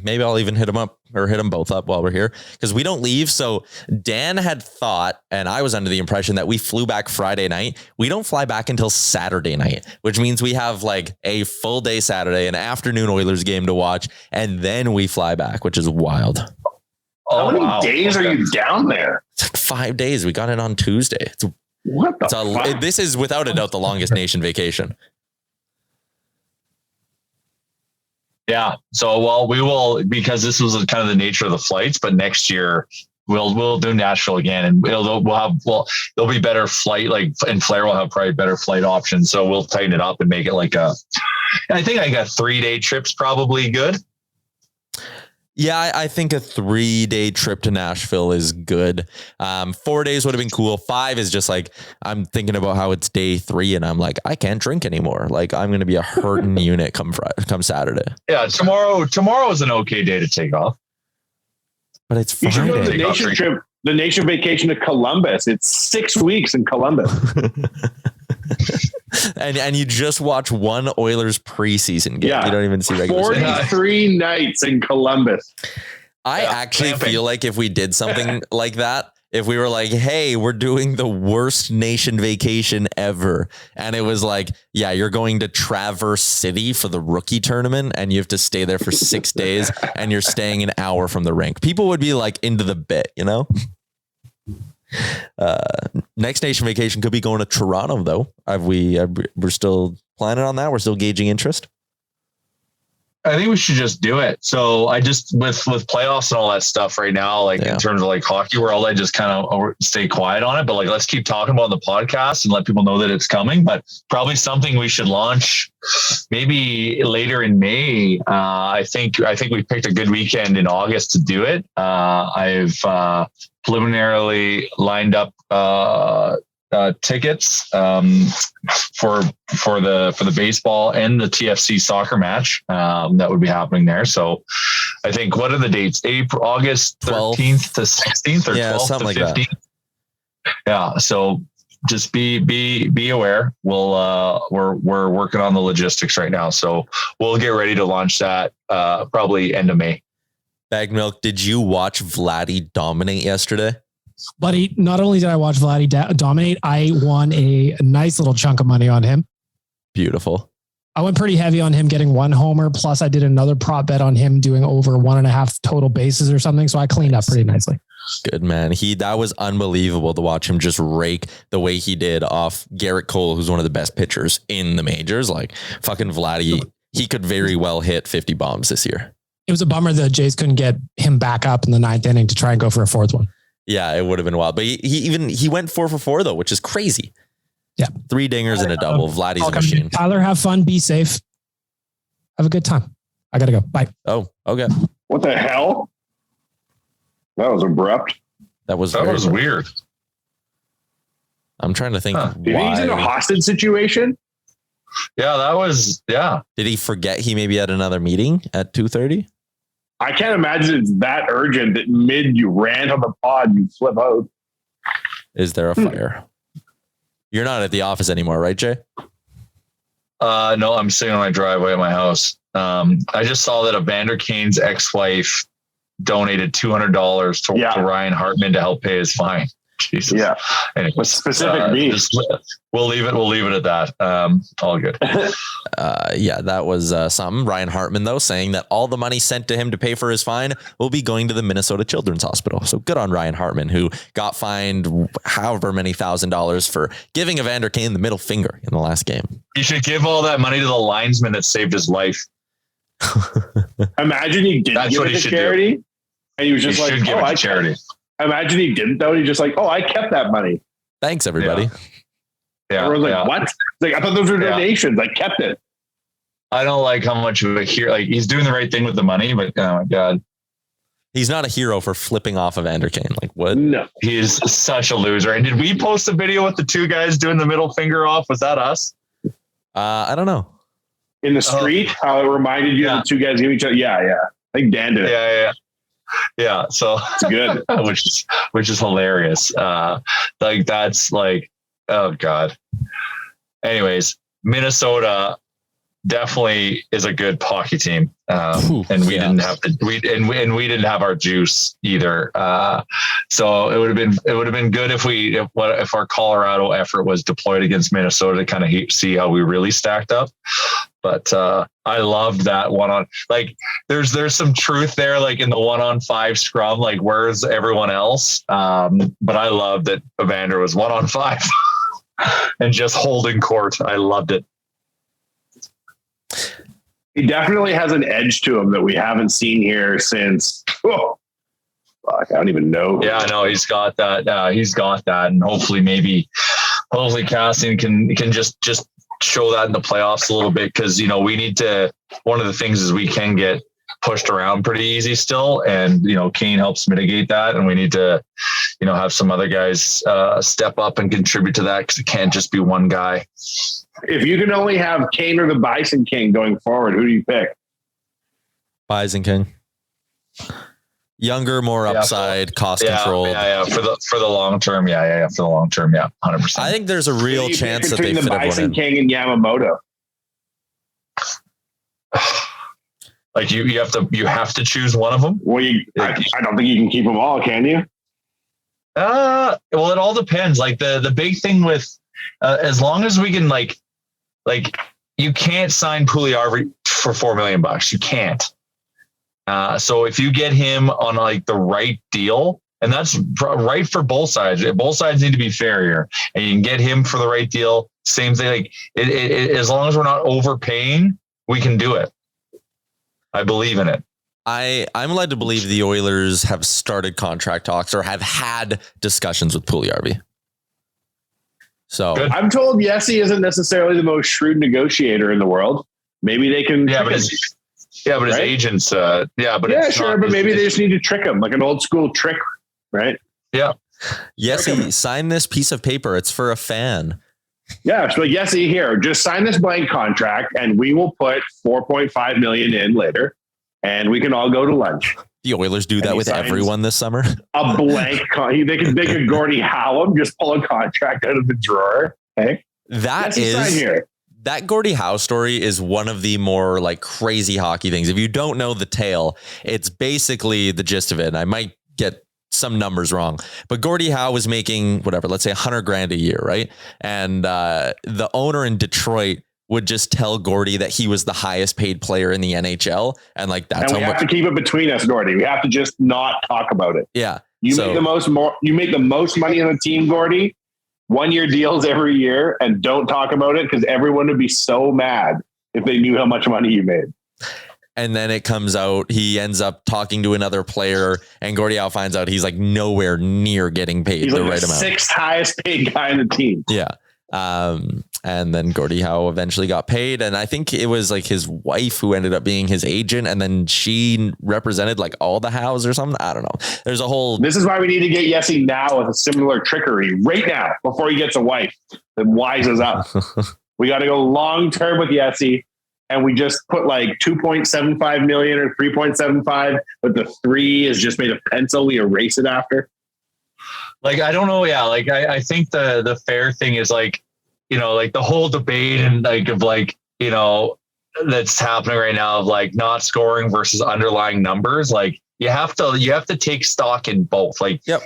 Maybe I'll even hit them up or hit them both up while we're here because we don't leave. So Dan had thought, and I was under the impression that we flew back Friday night. We don't fly back until Saturday night, which means we have a full day Saturday, an afternoon Oilers game to watch, and then we fly back, which is wild. How many days are you down there? It's 5 days. We got it on Tuesday. What the fuck? This is without a doubt the longest nation vacation. Yeah. So, we will, because this was kind of the nature of the flights, but next year we'll do Nashville again, and there'll be better flight, and Flair will have probably better flight options. So we'll tighten it up and make it I think a 3-day trip's probably good. Yeah, I think a 3-day trip to Nashville is good. 4 days would have been cool. 5 is just I'm thinking about how it's day 3 and I'm I can't drink anymore. I'm going to be a hurting unit come Saturday. Yeah, tomorrow is an okay day to take off. But it's Friday. You should go to the nation trip, the nation vacation to Columbus. It's 6 weeks in Columbus. and you just watch one Oilers preseason game. Yeah. You don't even see regular 43 nights in Columbus. I actually feel like if we did something like that, if we were hey, we're doing the worst nation vacation ever. And it was you're going to Traverse City for the rookie tournament and you have to stay there for 6 days and you're staying an hour from the rink. People would be into the bit, Next nation vacation could be going to Toronto though. We're still planning on that. We're still gauging interest. I think we should just do it. So I just with playoffs and all that stuff right now, in terms of hockey world, I just kind of stay quiet on it. But let's keep talking about the podcast and let people know that it's coming. But probably something we should launch maybe later in May. I think we picked a good weekend in August to do it. I've preliminarily lined up tickets for the baseball and the TFC soccer match that would be happening there. So I think, what are the dates? August 13th to 16th or 12th to 15th. Yeah. So just be aware. We're working on the logistics right now. So we'll get ready to launch that probably end of May. Bag Milk, did you watch Vladdy dominate yesterday? Buddy, not only did I watch Vladdy dominate, I won a nice little chunk of money on him. Beautiful. I went pretty heavy on him getting 1 homer. Plus I did another prop bet on him doing over 1.5 total bases or something. So I cleaned up pretty nicely. Good, man. That was unbelievable to watch him just rake the way he did off Garrett Cole, who's one of the best pitchers in the majors. Like fucking Vladdy, he could very well hit 50 bombs this year. It was a bummer that Jays couldn't get him back up in the 9th inning to try and go for a 4th one. Yeah, it would have been wild. But he went 4 for 4 though, which is crazy. Yeah. 3 dingers and a double. Vladdy's a machine. Tyler, have fun. Be safe. Have a good time. I got to go. Bye. Oh, okay. What the hell? That was abrupt. That was weird. I'm trying to think. Maybe he's in a hostage situation. Yeah, that was. Yeah. Did he forget he maybe had another meeting at 2:30? I can't imagine it's that urgent that you ran on the pod, you flip out. Is there a fire? You're not at the office anymore, right, Jay? No, I'm sitting on my driveway at my house. I just saw that Evander Kane's ex-wife donated $200 to Ryan Hartman to help pay his fine. Jesus. Yeah. Anyway, with specific needs. We'll leave it at that. All good. Yeah, that was something. Ryan Hartman, though, saying that all the money sent to him to pay for his fine will be going to the Minnesota Children's Hospital. So good on Ryan Hartman, who got fined however many $1,000s for giving Evander Kane the middle finger in the last game. You should give all that money to the linesman that saved his life. Imagine he didn't give it to charity. And he was just like, give it to charity. Imagine he didn't though. He's just like, I kept that money. Thanks, everybody. Yeah. Everyone's like, what? Like, I thought those were donations. I kept it. I don't like how much of a hero. Like, he's doing the right thing with the money, but oh my God. He's not a hero for flipping off Evander Kane. Like, what? No. He is such a loser. And did we post a video with the 2 guys doing the middle finger off? Was that us? I don't know. In the street, how it reminded you of the 2 guys giving each other. Yeah. I think Dan did it. Yeah. So it's good. which is hilarious. Like, that's like, oh God. Anyways, Minnesota definitely is a good hockey team. And we didn't have we didn't have our juice either. So it would have been good if our Colorado effort was deployed against Minnesota to kind of see how we really stacked up. But I loved that one-on. Like, there's some truth there, like in the 1-on-5 scrum. Like, where's everyone else? But I loved that Evander was 1-on-5 and just holding court. I loved it. He definitely has an edge to him that we haven't seen here since. I don't even know. Yeah, I know he's got that. And hopefully Cassian can just show that in the playoffs a little bit, because we need to. One of the things is we can get pushed around pretty easy still, and Kane helps mitigate that, and we need to have some other guys step up and contribute to that, because it can't just be one guy. If you can only have Kane or the Bison King going forward, who do you pick? Bison King. Younger, more upside, cost controlled. Yeah. For the long term. For the long term. 100%. I think there's a real chance that they fit the Bison King and Yamamoto. Like, you have to choose one of them. Well, I don't think you can keep them all, can you? Well, it all depends. Like, the big thing with as long as we can like you can't sign Puljujärvi for $4 million. You can't. So if you get him on like the right deal, and that's right for both sides. Both sides need to be fair here, and you can get him for the right deal. Same thing. Like as long as we're not overpaying, we can do it. I believe in it. I'm led to believe the Oilers have started contract talks or have had discussions with Puljujärvi. So good. I'm told Yessi isn't necessarily the most shrewd negotiator in the world. Maybe they can. His agents. But maybe they just need to trick him, like an old school trick, right? Yeah. Yessi, sign this piece of paper. It's for a fan. Yeah. So Yessi, here, just sign this blank contract, and we will put $4.5 million in later, and we can all go to lunch. The Oilers do that with everyone this summer. A blank. They could Gordie Howe him, just pull a contract out of the drawer. Hey, that Gordie Howe story is one of the more like crazy hockey things. If you don't know the tale, it's basically the gist of it. And I might get some numbers wrong, but Gordie Howe was making whatever, let's say $100,000 a year, right? And the owner in Detroit would just tell Gordy that he was the highest paid player in the NHL. And like, that's and we have to keep it between us, Gordy. We have to just not talk about it. Yeah. You make the most money on the team, Gordy, 1-year deals every year, and don't talk about it because everyone would be so mad if they knew how much money you made. And then it comes out, he ends up talking to another player, and Gordie Howe finds out he's like nowhere near getting paid he's the like right amount. 6th highest paid guy in the team. Yeah. And then Gordie Howe eventually got paid. And I think it was like his wife who ended up being his agent. And then she represented like all the Howes or something. I don't know. There's a whole. This is why we need to get Yessie now with a similar trickery right now before he gets a wife that wises up. We got to go long term with Yessie. And we just put like 2.75 million or 3.75, but the 3 is just made of pencil. We erase it after. Like, I don't know. Yeah. Like, I think the fair thing is like, you know, like the whole debate and like of like, you know, that's happening right now of like not scoring versus underlying numbers. Like you have to take stock in both. Like, yep.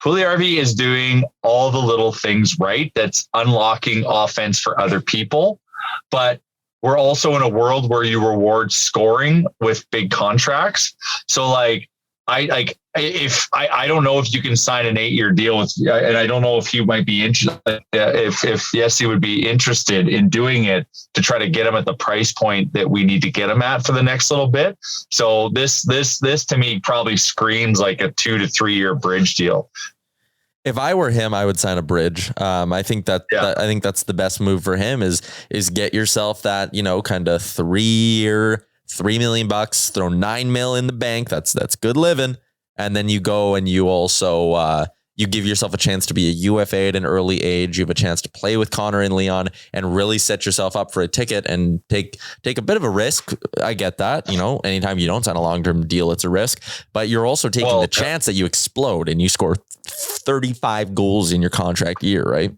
Puljujarvi is doing all the little things right. That's unlocking offense for other people. But we're also in a world where you reward scoring with big contracts. So like, I don't know if you can sign an 8-year deal with, and I don't know if he might be interested, if yes, he would be interested in doing it to try to get him at the price point that we need to get him at for the next little bit. So this to me probably screams like a 2 to 3 year bridge deal. If I were him, I would sign a bridge. I think that's the best move for him is get yourself that, you know, kind of 3-year, $3 million, throw $9 million in the bank. That's good living. And then you go and you also, you give yourself a chance to be a UFA at an early age. You have a chance to play with Connor and Leon and really set yourself up for a ticket and take a bit of a risk. I get that. You know, anytime you don't sign a long-term deal, it's a risk, but you're also taking the chance that you explode and you score 35 goals in your contract year, right?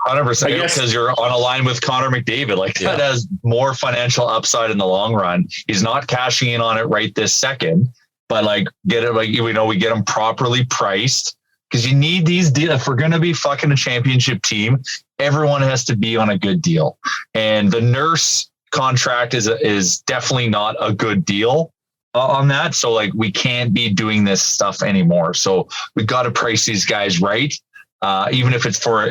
100%, because you're on a line with Connor McDavid. Like that has more financial upside in the long run. He's not cashing in on it right this second, but like get it, like, you know, we get him properly priced because you need these deals. If we're going to be fucking a championship team, everyone has to be on a good deal. And the Nurse contract is definitely not a good deal on that. So like we can't be doing this stuff anymore. So we got to price these guys right. Even if it's for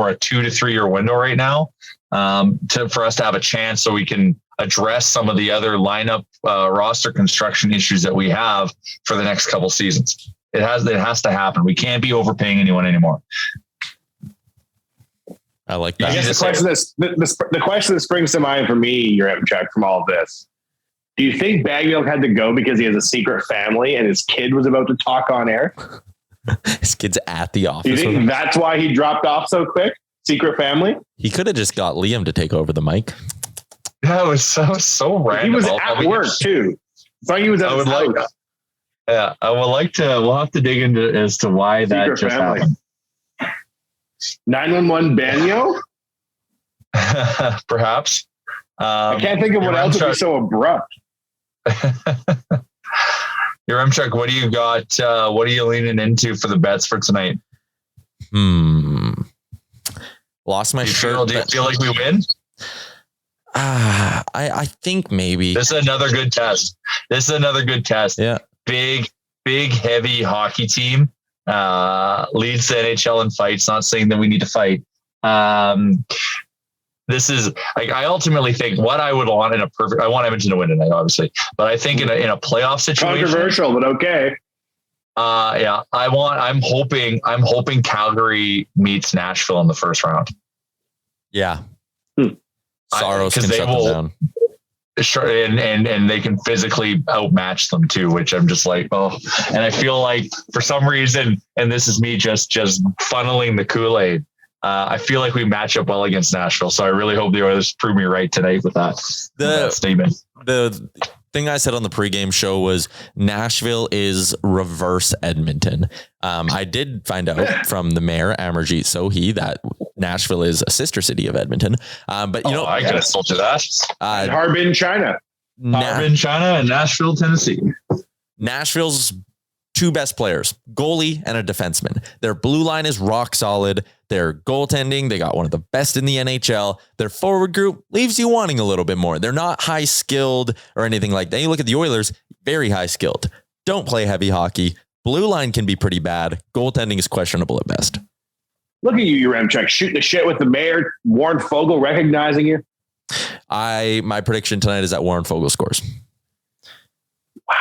a 2 to 3 year window right now, for us to have a chance so we can address some of the other lineup roster construction issues that we have for the next couple seasons. It has to happen. We can't be overpaying anyone anymore. I like that. I guess the question that springs to mind for me, Yaremchuk, from all of this, do you think Bagmilk had to go because he has a secret family and his kid was about to talk on air? His kid's at the office. Do you think that's why he dropped off so quick? Secret family? He could have just got Liam to take over the mic. That was so random. He was at work too. It's like he was at his house. Yeah, I would like to. We'll have to dig into as to why that just happened. 911 Banyo? Perhaps. I can't think of what else would be so abrupt. Yaremchuk, what do you got? What are you leaning into for the bets for tonight? Lost my shirt. Do you feel like we win? I think maybe. This is another good test. Yeah. Big, heavy hockey team. Leads the NHL in fights. Not saying that we need to fight. This is like, I ultimately think what I would want I want Edmonton to win tonight, obviously, but I think in a playoff situation, controversial, but okay. I'm hoping Calgary meets Nashville in the first round. Yeah. Saros can shut them down. Sure, and they can physically outmatch them too, which I'm just like, oh, and I feel like for some reason, and this is me just funneling the Kool-Aid, I feel like we match up well against Nashville. So I really hope the Oilers prove me right tonight with that statement. The thing I said on the pregame show was Nashville is reverse Edmonton. I did find out from the mayor, Amarjeet Sohi, that Nashville is a sister city of Edmonton. But you know, I could have told you that. Harbin, China. Harbin, China, and Nashville, Tennessee. Nashville's two best players, goalie and a defenseman. Their blue line is rock solid. Their goaltending, they got one of the best in the NHL. Their forward group leaves you wanting a little bit more. They're not high skilled or anything like that. You look at the Oilers, very high skilled. Don't play heavy hockey. Blue line can be pretty bad. Goaltending is questionable at best. Look at you, Remchuk, shooting the shit with the mayor, Warren Foegele recognizing you. My prediction tonight is that Warren Foegele scores. Wow.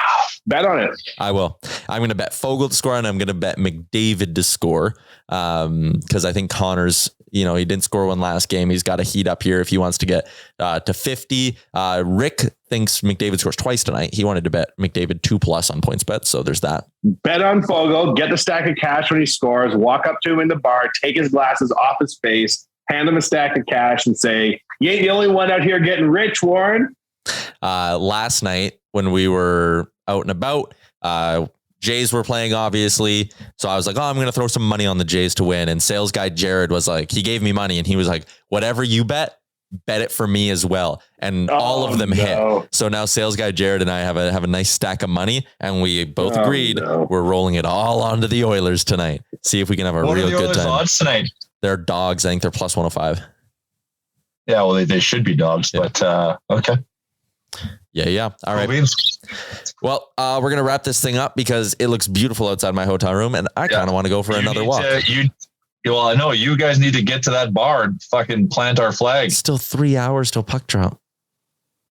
Bet on it. I will. I'm going to bet Foegele to score, and I'm going to bet McDavid to score. Because I think Connor's, he didn't score one last game. He's got to heat up here if he wants to get to 50. Rick thinks McDavid scores twice tonight. He wanted to bet McDavid 2+ on points bet. So there's that. Bet on Foegele, get the stack of cash when he scores, walk up to him in the bar, take his glasses off his face, hand him a stack of cash and say, you ain't the only one out here getting rich, Warren. Last night when we were out and about, Jays were playing, obviously. So I was like, I'm going to throw some money on the Jays to win. And sales guy Jared was like, he gave me money and he was like, whatever you bet it for me as well. And all of them hit. So now sales guy Jared and I have a nice stack of money, and we both agreed we're rolling it all onto the Oilers tonight. See if we can have a real good time. Odds tonight? They're dogs. I think they're plus 105. Yeah, well, they should be dogs, but okay. Yeah. All right. Well, we're going to wrap this thing up because it looks beautiful outside my hotel room, and I kind of want to go for another walk. Well, I know you guys need to get to that bar and fucking plant our flag. It's still 3 hours till puck drop.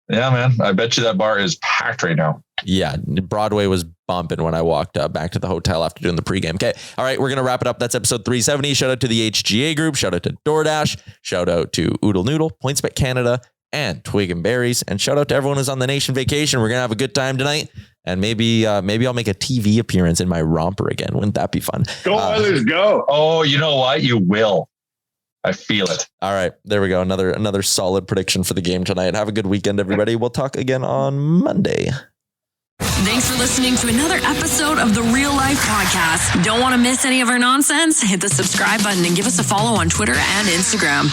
Yeah, man. I bet you that bar is packed right now. Yeah. Broadway was bumping when I walked back to the hotel after doing the pregame. Okay. All right. We're going to wrap it up. That's episode 370. Shout out to the HGA group. Shout out to DoorDash. Shout out to Oodle Noodle, PointsBet Canada, and Twig and Berries. And shout out to everyone who's on the nation vacation. We're going to have a good time tonight. And maybe I'll make a TV appearance in my romper again. Wouldn't that be fun? Go Oilers, go. Oh, you know what? You will. I feel it. All right. There we go. Another solid prediction for the game tonight. Have a good weekend, everybody. We'll talk again on Monday. Thanks for listening to another episode of the Real Life Podcast. Don't want to miss any of our nonsense? Hit the subscribe button and give us a follow on Twitter and Instagram.